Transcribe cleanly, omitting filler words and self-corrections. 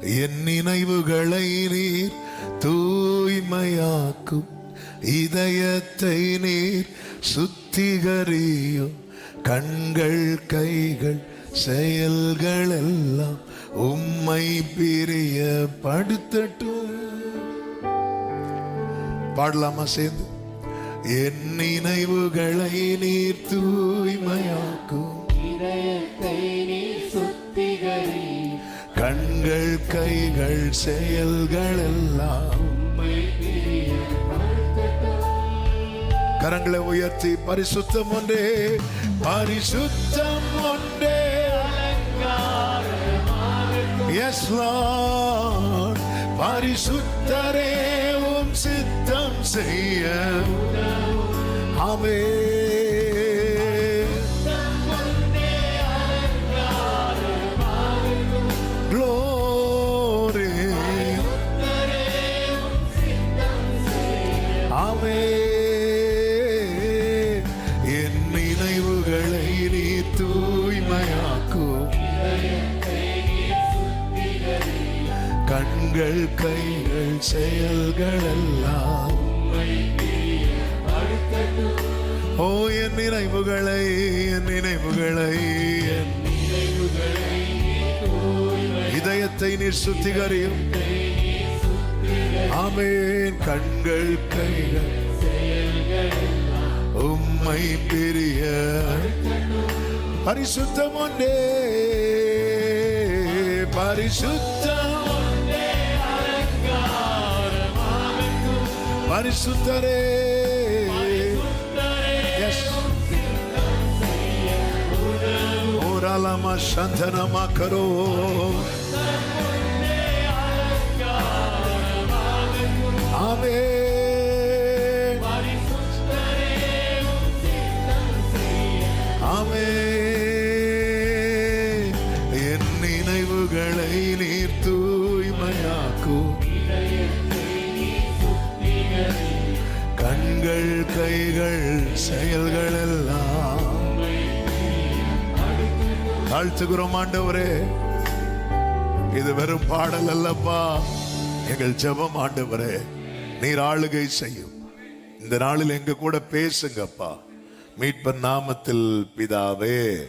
என் நினைவுகளை நீர் தூய்மையாக்கும், இதயத்தை நீர் சுத்திகரியும். கண்கள் கைகள் செயல்கள் எல்லாம் உம்மை பிரியப்படுத்தட்டும். பாடலாமா சேர்ந்து? என் நினைவுகளை நீர் தூய்மையாக்கும், இதயத்தை நீர் சுத்திகரி. கண்கள் கைகள் செயல்கள் எல்லாம் கரங்களை உயர்த்தி பரிசுத்தம் ஒன்றே, பரிசுத்தம் ஒன்றே. Yes Lord, பரிசுத்தரே உம் சித்தம் செய்ய. ஆமென். Glory. ஆமென். என் நினைவுகளை நீ தூய்மையாக்கும், கண்கள் கைகள் செயல்கள் எல்லாம். ஓ என் நினைவுகளை, என் நினைவுகளை, என் இதயத்தை நீர் சுத்திகரியும். ஆமென். கண்கள் கைகள் உம்மை பிரிய. பரிசுத்தம் ஒன்றே, பரிசுத்தம் பரிசுத்தரே. ஓராலமா சந்தனமா கரோ. ஆமென். ஆமென். என் நினைவுகளை நீர் தூய்மையாக்கும், கண்கள் கைகள் செயல்கள் எல்லாம். தாழ்த்துகிறோம் ஆண்டவரே. இது வெறும் பாடல் அல்லப்பா, எங்கள் ஜெபம் ஆண்டவரே. நீர் ஆளுகை செய்யும். இந்த நாளில் எங்க கூட பேசுங்கப்பா. மீட்பர் நாமத்தில் பிதாவே.